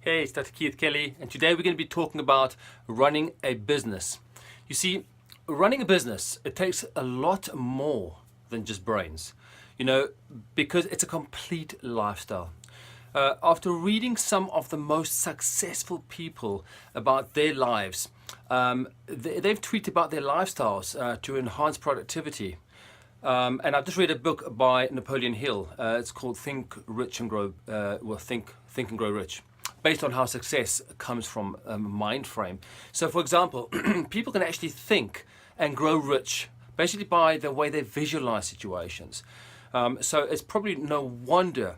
Hey, it's Dr. Keith Kelly, and today we're going to be talking about running a business. You see, running a business, it takes a lot more than just brains, because it's a complete lifestyle. After reading some of the most successful people about their lives, they've tweeted about their lifestyles to enhance productivity. And I've just read a book by Napoleon Hill. It's called Think Rich and Grow, Think and Grow Rich, based on how success comes from a mind frame. So, for example, people can actually think and grow rich basically by the way they visualize situations. So it's probably no wonder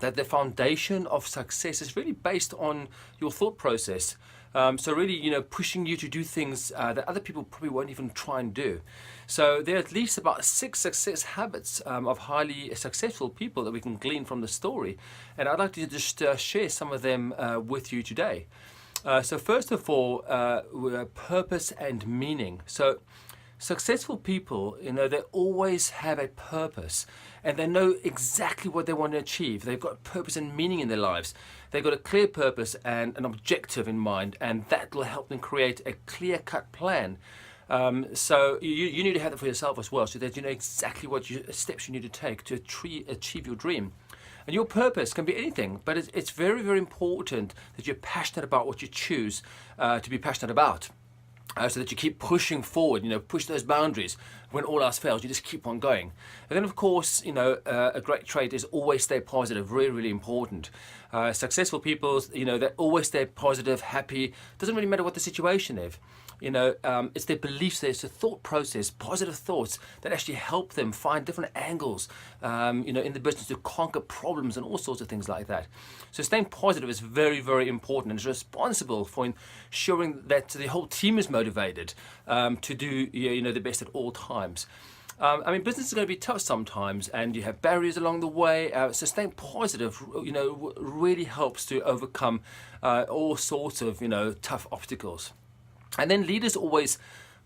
that the foundation of success is really based on your thought process. So really, pushing you to do things that other people probably won't even try and do. So there are at least about 6 success habits of highly successful people that we can glean from the story. And I'd like to just share some of them with you today. So first of all, purpose and meaning. So successful people, they always have a purpose and they know exactly what they want to achieve. They've got purpose and meaning in their lives. They've got a clear purpose and an objective in mind, and that will help them create a clear-cut plan. So you need to have that for yourself as well, so that you know exactly what steps you need to take to achieve your dream. And your purpose can be anything, but it's very, very important that you're passionate about what you choose to be passionate about. So that you keep pushing forward, push those boundaries. When all else fails, you just keep on going. And then, of course, a great trait is always stay positive. Really, really important. Successful people, they always stay positive, happy. Doesn't really matter what the situation is. It's their beliefs, it's the thought process, positive thoughts that actually help them find different angles, in the business to conquer problems and all sorts of things like that. So staying positive is very, very important and is responsible for ensuring that the whole team is motivated to do, the best at all times. Business is going to be tough sometimes, and you have barriers along the way. So staying positive, really helps to overcome all sorts of, tough obstacles. And then leaders always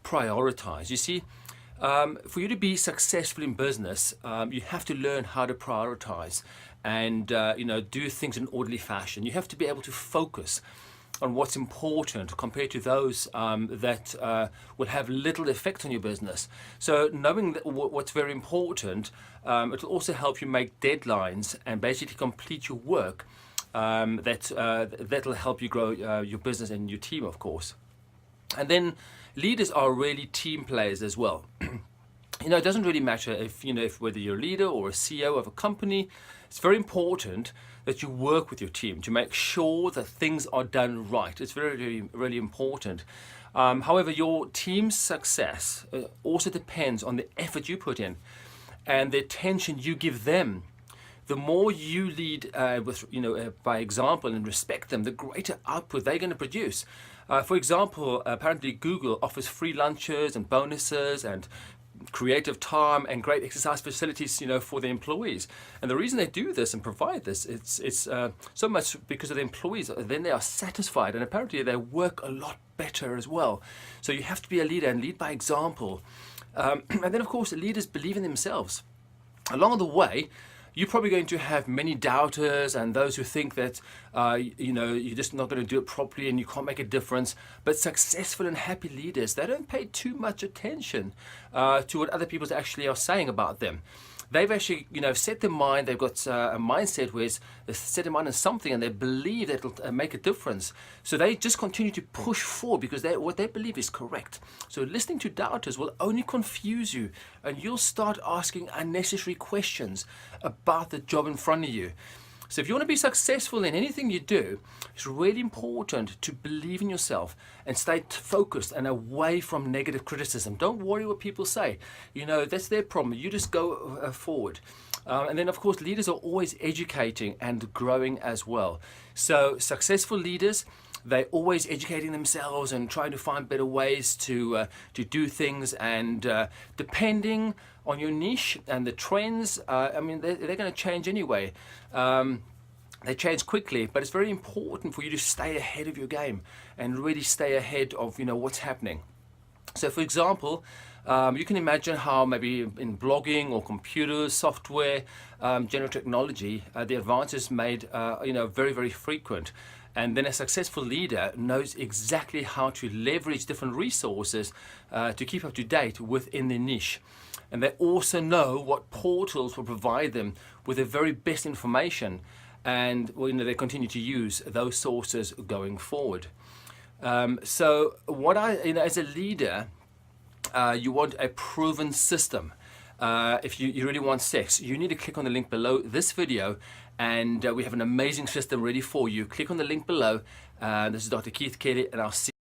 prioritize. You see, for you to be successful in business, you have to learn how to prioritize and, do things in an orderly fashion. You have to be able to focus on what's important compared to those that will have little effect on your business. So knowing that what's very important, it will also help you make deadlines and basically complete your work that'll help you grow your business and your team, of course. And then leaders are really team players as well. It doesn't really matter if whether you're a leader or a CEO of a company. It's very important that you work with your team to make sure that things are done right. It's very, really, really important. However, your team's success also depends on the effort you put in and the attention you give them. The more you lead by example and respect them, the greater output they're going to produce. For example, apparently Google offers free lunches and bonuses and creative time and great exercise facilities, for the employees. And the reason they do this and provide this, it's so much because of the employees. Then they are satisfied, and apparently they work a lot better as well. So you have to be a leader and lead by example. And then, of course, leaders believe in themselves. Along the way, you're probably going to have many doubters and those who think that, you're just not going to do it properly and you can't make a difference. But successful and happy leaders, they don't pay too much attention to what other people actually are saying about them. They've actually, set their mind. They've got a mindset where they set their mind on something and they believe that it'll make a difference. So they just continue to push forward because what they believe is correct. So listening to doubters will only confuse you, and you'll start asking unnecessary questions about the job in front of you. So if you want to be successful in anything you do, it's really important to believe in yourself and stay focused and away from negative criticism. Don't worry what people say. That's their problem. You just go forward. And then, of course, leaders are always educating and growing as well. So successful leaders, they're always educating themselves and trying to find better ways to do things. And depending on your niche and the trends, they're going to change anyway. They change quickly, but it's very important for you to stay ahead of your game and really stay ahead of what's happening. So, for example, You can imagine how maybe in blogging or computers, software, general technology, the advances made very, very frequent. And then a successful leader knows exactly how to leverage different resources to keep up to date within their niche. And they also know what portals will provide them with the very best information, and they continue to use those sources going forward. So what as a leader, you want a proven system. If you really want sex, you need to click on the link below this video, and we have an amazing system ready for you. Click on the link below. This is Dr. Keith Kelly, and I'll see